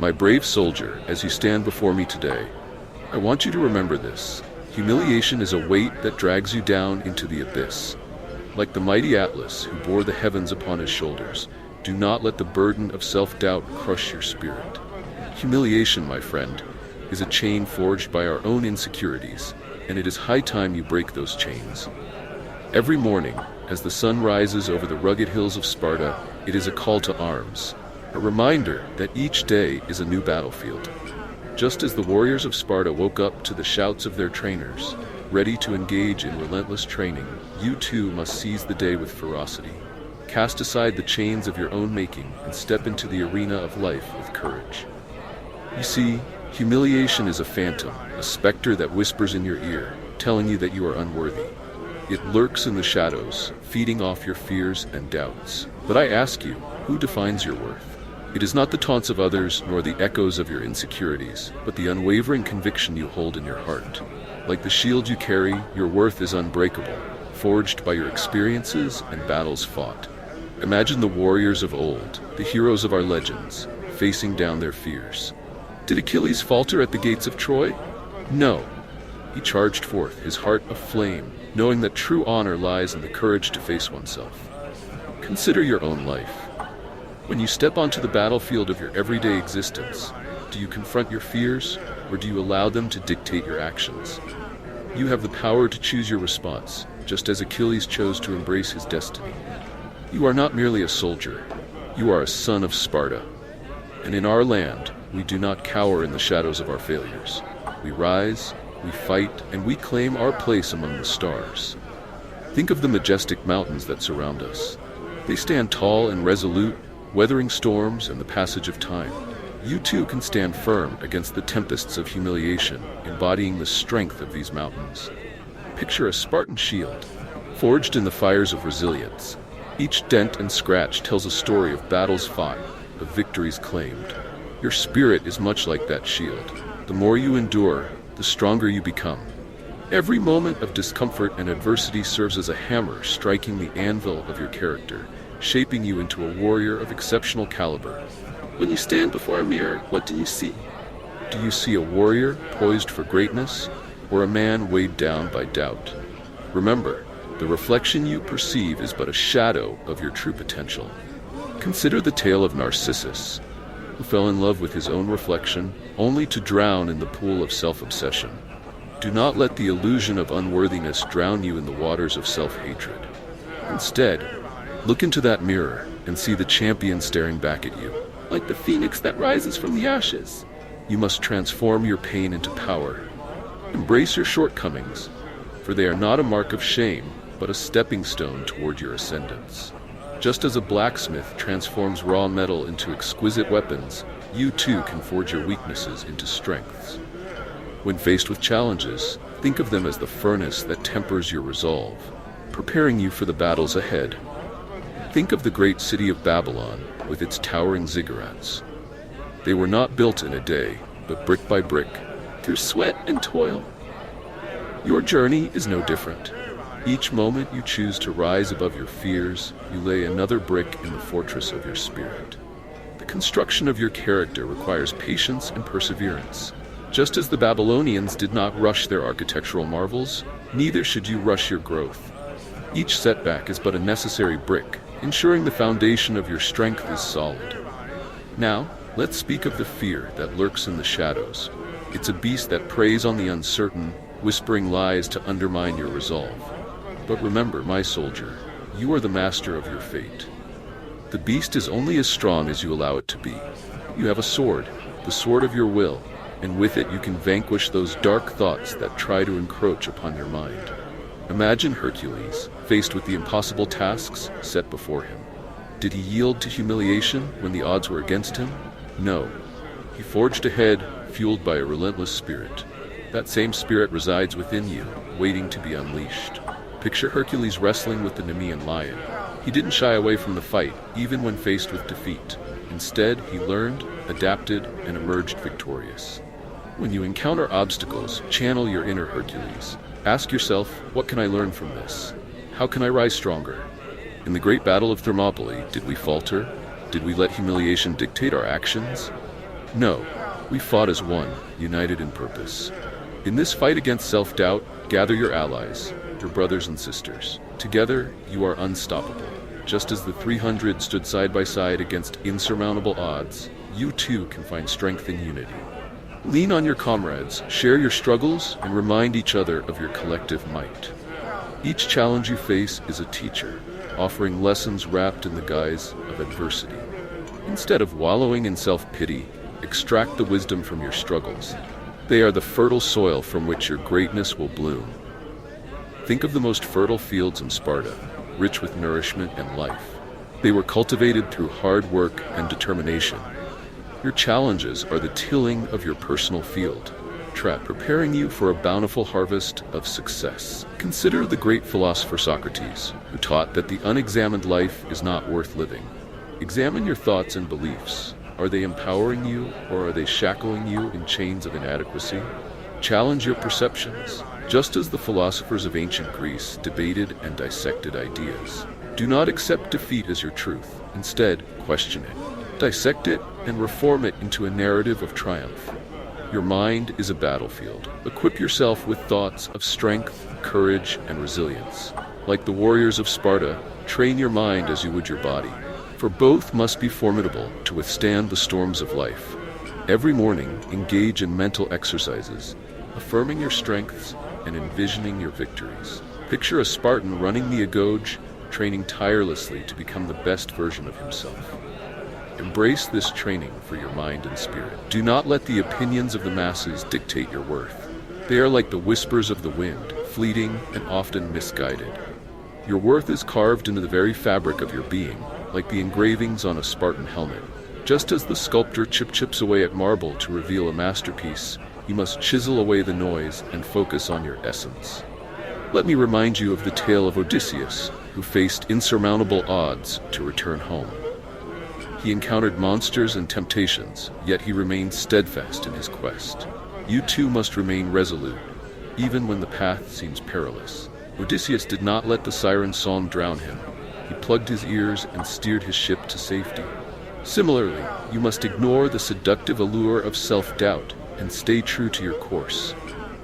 My brave soldier, as you stand before me today, I want you to remember this. Humiliation is a weight that drags you down into the abyss. Like the mighty Atlas who bore the heavens upon his shoulders, do not let the burden of self-doubt crush your spirit. Humiliation, my friend, is a chain forged by our own insecurities, and it is high time you break those chains. Every morning, as the sun rises over the rugged hills of Sparta, it is a call to arms, a reminder that each day is a new battlefield. Just as the warriors of Sparta woke up to the shouts of their trainers, ready to engage in relentless training, you too must seize the day with ferocity. Cast aside the chains of your own making and step into the arena of life with courage. You see, humiliation is a phantom, a specter that whispers in your ear, telling you that you are unworthy. It lurks in the shadows, feeding off your fears and doubts. But I ask you, who defines your worth? It is not the taunts of others nor the echoes of your insecurities, but the unwavering conviction you hold in your heart. Like the shield you carry, your worth is unbreakable, forged by your experiences and battles fought. Imagine the warriors of old, the heroes of our legends, facing down their fears. Did Achilles falter at the gates of Troy? No. He charged forth, his heart aflame, knowing that true honor lies in the courage to face oneself. Consider your own life. When you step onto the battlefield of your everyday existence, do you confront your fears, or do you allow them to dictate your actions? You have the power to choose your response, just as Achilles chose to embrace his destiny. You are not merely a soldier, you are a son of Sparta. And in our land, we do not cower in the shadows of our failures. We rise, we fight, and we claim our place among the stars. Think of the majestic mountains that surround us. They stand tall and resolute, weathering storms and the passage of time. You too can stand firm against the tempests of humiliation, embodying the strength of these mountains. Picture a Spartan shield, forged in the fires of resilience. Each dent and scratch tells a story of battles fought, of victories claimed. Your spirit is much like that shield. The more you endure, the stronger you become. Every moment of discomfort and adversity serves as a hammer striking the anvil of your character, shaping you into a warrior of exceptional caliber. When you stand before a mirror, what do you see? Do you see a warrior poised for greatness, or a man weighed down by doubt? Remember, the reflection you perceive is but a shadow of your true potential. Consider the tale of Narcissus, who fell in love with his own reflection, only to drown in the pool of self-obsession. Do not let the illusion of unworthiness drown you in the waters of self-hatred. Instead, look into that mirror and see the champion staring back at you. Like the phoenix that rises from the ashes, you must transform your pain into power. Embrace your shortcomings, for they are not a mark of shame, but a stepping stone toward your ascendance. Just as a blacksmith transforms raw metal into exquisite weapons, you too can forge your weaknesses into strengths. When faced with challenges, think of them as the furnace that tempers your resolve, preparing you for the battles ahead. Think of the great city of Babylon with its towering ziggurats. They were not built in a day, but brick by brick, through sweat and toil. Your journey is no different. Each moment you choose to rise above your fears, you lay another brick in the fortress of your spirit. The construction of your character requires patience and perseverance. Just as the Babylonians did not rush their architectural marvels, neither should you rush your growth. Each setback is but a necessary brick, ensuring the foundation of your strength is solid. Now, let's speak of the fear that lurks in the shadows. It's a beast that preys on the uncertain, whispering lies to undermine your resolve. But remember, my soldier, you are the master of your fate. The beast is only as strong as you allow it to be. You have a sword, the sword of your will, and with it you can vanquish those dark thoughts that try to encroach upon your mind. Imagine Hercules, faced with the impossible tasks set before him. Did he yield to humiliation when the odds were against him? No. He forged ahead, fueled by a relentless spirit. That same spirit resides within you, waiting to be unleashed. Picture Hercules wrestling with the Nemean lion. He didn't shy away from the fight, even when faced with defeat. Instead, he learned, adapted, and emerged victorious. When you encounter obstacles, channel your inner Hercules. Ask yourself, what can I learn from this? How can I rise stronger? In the great battle of Thermopylae, did we falter? Did we let humiliation dictate our actions? No, we fought as one, united in purpose. In this fight against self-doubt, gather your allies, your brothers and sisters. Together, you are unstoppable. Just as the 300 stood side by side against insurmountable odds, you too can find strength in unity. Lean on your comrades, share your struggles, and remind each other of your collective might. Each challenge you face is a teacher, offering lessons wrapped in the guise of adversity. Instead of wallowing in self-pity, extract the wisdom from your struggles. They are the fertile soil from which your greatness will bloom. Think of the most fertile fields in Sparta, rich with nourishment and life. They were cultivated through hard work and determination. Your challenges are the tilling of your personal field, preparing you for a bountiful harvest of success. Consider the great philosopher Socrates, who taught that the unexamined life is not worth living. Examine your thoughts and beliefs. Are they empowering you, or are they shackling you in chains of inadequacy? Challenge your perceptions, just as the philosophers of ancient Greece debated and dissected ideas. Do not accept defeat as your truth. Instead, question it. Dissect it and reform it into a narrative of triumph. Your mind is a battlefield. Equip yourself with thoughts of strength, courage, and resilience. Like the warriors of Sparta, train your mind as you would your body, for both must be formidable to withstand the storms of life. Every morning, engage in mental exercises, affirming your strengths and envisioning your victories. Picture a Spartan running the agoge, training tirelessly to become the best version of himself. Embrace this training for your mind and spirit. Do not let the opinions of the masses dictate your worth. They are like the whispers of the wind, fleeting and often misguided. Your worth is carved into the very fabric of your being, like the engravings on a Spartan helmet. Just as the sculptor chips away at marble to reveal a masterpiece, you must chisel away the noise and focus on your essence. Let me remind you of the tale of Odysseus, who faced insurmountable odds to return home. He encountered monsters and temptations, yet he remained steadfast in his quest. You too must remain resolute, even when the path seems perilous. Odysseus did not let the siren song drown him. He plugged his ears and steered his ship to safety. Similarly, you must ignore the seductive allure of self-doubt and stay true to your course.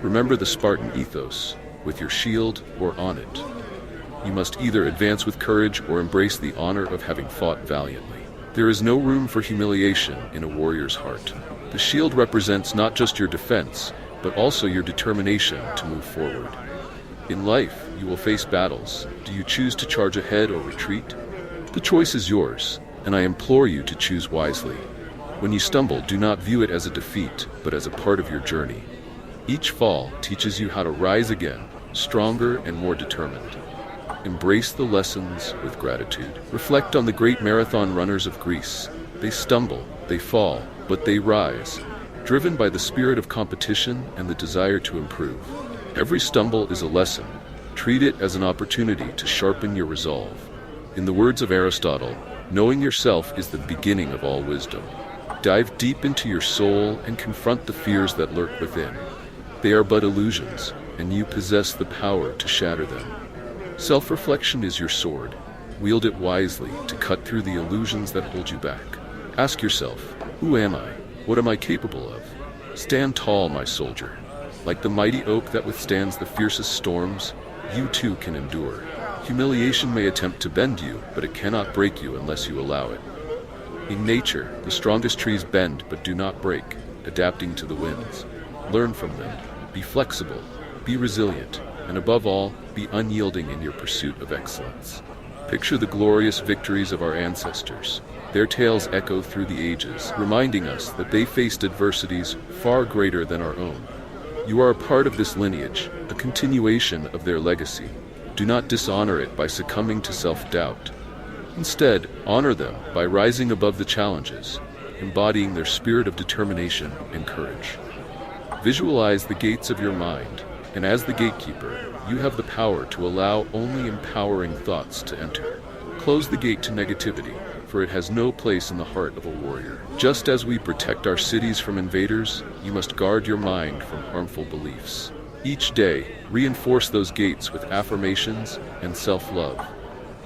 Remember the Spartan ethos, with your shield or on it. You must either advance with courage or embrace the honor of having fought valiantly. There is no room for humiliation in a warrior's heart. The shield represents not just your defense, but also your determination to move forward. In life, you will face battles. Do you choose to charge ahead or retreat? The choice is yours, and I implore you to choose wisely. When you stumble, do not view it as a defeat, but as a part of your journey. Each fall teaches you how to rise again, stronger and more determined. Embrace the lessons with gratitude. Reflect on the great marathon runners of Greece. They stumble, they fall, but they rise, driven by the spirit of competition and the desire to improve. Every stumble is a lesson. Treat it as an opportunity to sharpen your resolve. In the words of Aristotle, knowing yourself is the beginning of all wisdom. Dive deep into your soul and confront the fears that lurk within. They are but illusions, and you possess the power to shatter them. Self-reflection is your sword. Wield it wisely to cut through the illusions that hold you back. Ask yourself, who am I? What am I capable of? Stand tall, my soldier. Like the mighty oak that withstands the fiercest storms, you too can endure. Humiliation may attempt to bend you, but it cannot break you unless you allow it. In nature, the strongest trees bend but do not break, adapting to the winds. Learn from them. Be flexible, be resilient, and above all, be unyielding in your pursuit of excellence. Picture the glorious victories of our ancestors. Their tales echo through the ages, reminding us that they faced adversities far greater than our own. You are a part of this lineage, a continuation of their legacy. Do not dishonor it by succumbing to self-doubt. Instead, honor them by rising above the challenges, embodying their spirit of determination and courage. Visualize the gates of your mind, and as the gatekeeper, you have the power to allow only empowering thoughts to enter. Close the gate to negativity, for it has no place in the heart of a warrior. Just as we protect our cities from invaders, you must guard your mind from harmful beliefs. Each day, reinforce those gates with affirmations and self-love.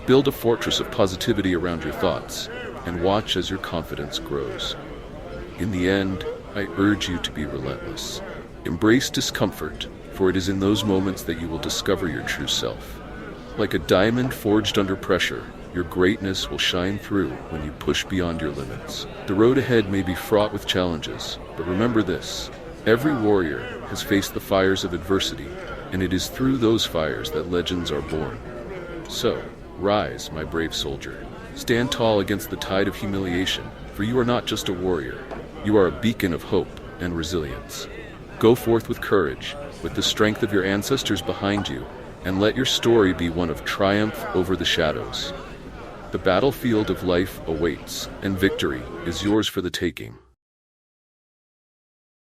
Build a fortress of positivity around your thoughts, and watch as your confidence grows. In the end, I urge you to be relentless. Embrace discomfort, for it is in those moments that you will discover your true self. Like a diamond forged under pressure, your greatness will shine through when you push beyond your limits. The road ahead may be fraught with challenges, but remember this: every warrior has faced the fires of adversity, and it is through those fires that legends are born. So, rise, my brave soldier. Stand tall against the tide of humiliation, for you are not just a warrior. You are a beacon of hope and resilience. Go forth with courage, with the strength of your ancestors behind you, and let your story be one of triumph over the shadows. The battlefield of life awaits, and victory is yours for the taking.